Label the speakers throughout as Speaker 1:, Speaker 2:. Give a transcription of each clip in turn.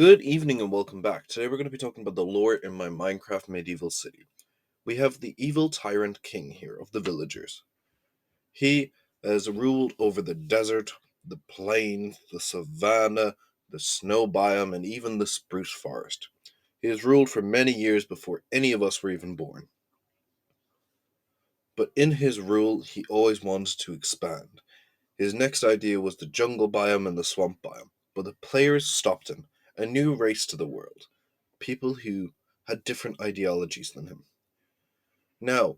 Speaker 1: Good evening and welcome back. Today we're going to be talking about the lore in my Minecraft medieval city. We have the evil tyrant king here of the villagers. He has ruled over the desert, the plain, the savanna, the snow biome, and even the spruce forest. He has ruled for many years before any of us were even born. But in his rule, he always wanted to expand. His next idea was the jungle biome and the swamp biome, but the players stopped him, a new race to the world. People who had different ideologies than him. Now,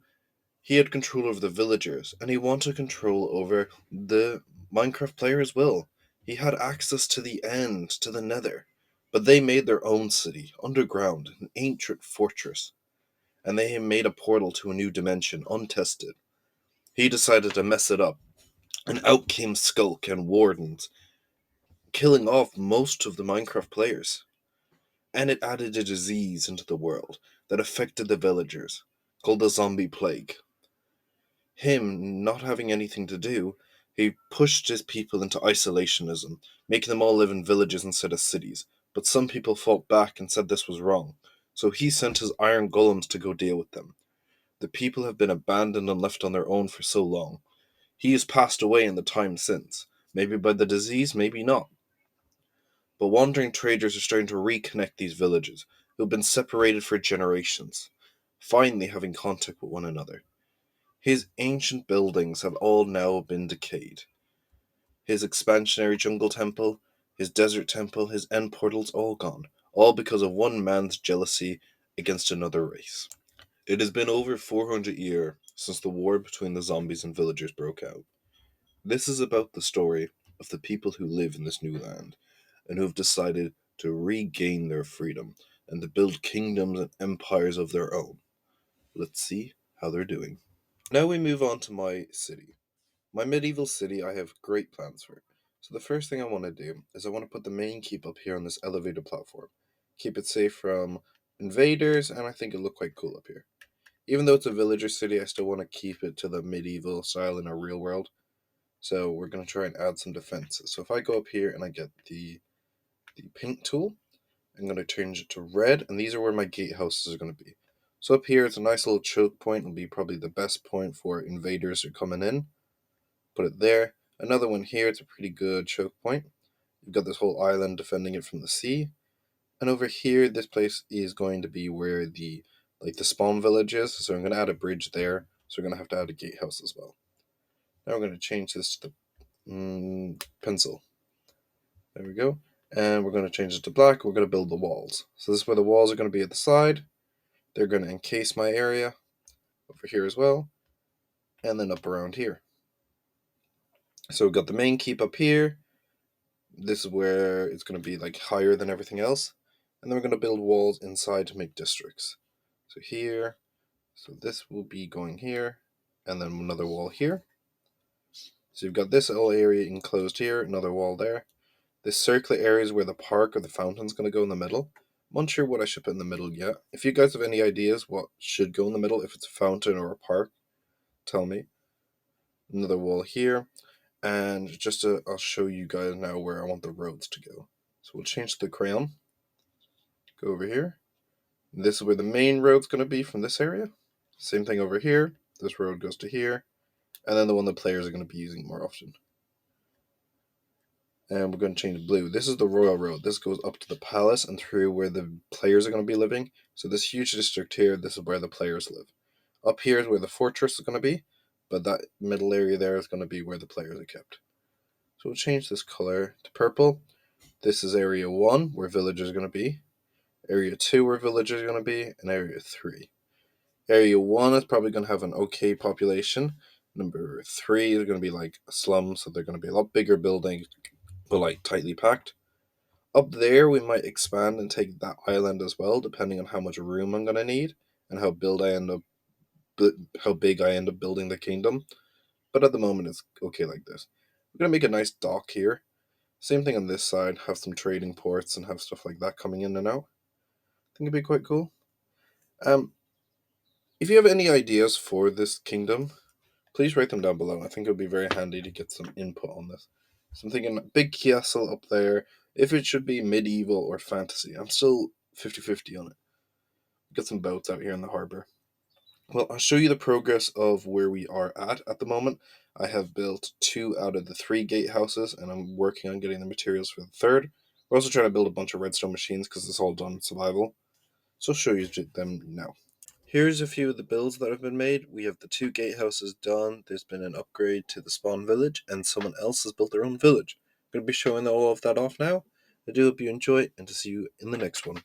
Speaker 1: he had control over the villagers, and he wanted control over the Minecraft player as well. He had access to the end, to the nether. But they made their own city, underground, an ancient fortress, and they had made a portal to a new dimension, untested. He decided to mess it up, and out came Skulk and Wardens, killing off most of the Minecraft players. And it added a disease into the world that affected the villagers, called the zombie plague. Him not having anything to do, he pushed his people into isolationism, making them all live in villages instead of cities. But some people fought back and said this was wrong, so he sent his iron golems to go deal with them. The people have been abandoned and left on their own for so long. He has passed away in the time since, maybe by the disease, maybe not. But wandering traders are starting to reconnect these villages, who have been separated for generations, finally having contact with one another. His ancient buildings have all now been decayed. His expansionary jungle temple, his desert temple, his end portals all gone, all because of one man's jealousy against another race. It has been over 400 years since the war between the zombies and villagers broke out. This is about the story of the people who live in this new land and who have decided to regain their freedom and to build kingdoms and empires of their own. Let's see how they're doing. Now we move on to my city. My medieval city, I have great plans for it. So the first thing I want to do is I want to put the main keep up here on this elevated platform. Keep it safe from invaders, and I think it'll look quite cool up here. Even though it's a villager city, I still want to keep it to the medieval style in a real world. So we're going to try and add some defenses. So if I go up here and I get the paint tool, I'm going to change it to red, and these are where my gatehouses are going to be. So up here, it's a nice little choke point. It'll be probably the best point for invaders who are coming in. Put it there. Another one here, it's a pretty good choke point. You've got this whole island defending it from the sea. And over here, this place is going to be where the spawn village is. So I'm going to add a bridge there. So we're going to add a gatehouse as well. Now we're going to change this to the pencil. There we go. And we're going to change it to black. We're going to build the walls. So this is where the walls are going to be at the side. They're going to encase my area over here as well. And then up around here. So we've got the main keep up here. This is where it's going to be like higher than everything else. And then we're going to build walls inside to make districts. So here, so this will be going here, and then another wall here. So you've got this whole area enclosed here, another wall there. This circular area is where the park or the fountain's going to go in the middle. I'm unsure what I should put in the middle yet. If you guys have any ideas what should go in the middle, if it's a fountain or a park, tell me. Another wall here. And I'll show you guys now where I want the roads to go. So we'll change the crayon. Go over here. This is where the main road's going to be from this area. Same thing over here. This road goes to here. And then the one the players are going to be using more often. And we're going to change blue. This is the royal road. This goes up to the palace and through where the players are going to be living. So this huge district here, this is where the players live. Up here is where the fortress is going to be. But that middle area there is going to be where the players are kept. So we'll change this color to purple. This is area 1, where villagers are going to be. Area 2, where villagers are going to be. And area 3. Area 1 is probably going to have an okay population. Number 3 is going to be like a slum, so they're going to be a lot bigger buildings, but like tightly packed. Up there, we might expand and take that island as well, depending on how much room I'm going to need and how big I end up building the kingdom. But at the moment, it's okay like this. We're going to make a nice dock here. Same thing on this side, have some trading ports and have stuff like that coming in and out. I think it'd be quite cool. If you have any ideas for this kingdom, please write them down below. I think it would be very handy to get some input on this. So I'm thinking big castle up there, if it should be medieval or fantasy. I'm still 50-50 on it. Get some boats out here in the harbour. Well, I'll show you the progress of where we are at the moment. I have built 2 out of the 3 gatehouses, and I'm working on getting the materials for the third. We're also trying to build a bunch of redstone machines because it's all done in survival. So I'll show you them now. Here's a few of the builds that have been made. We have the 2 gatehouses done. There's been an upgrade to the spawn village, and someone else has built their own village. I'm going to be showing all of that off now. I do hope you enjoy, and to see you in the next one.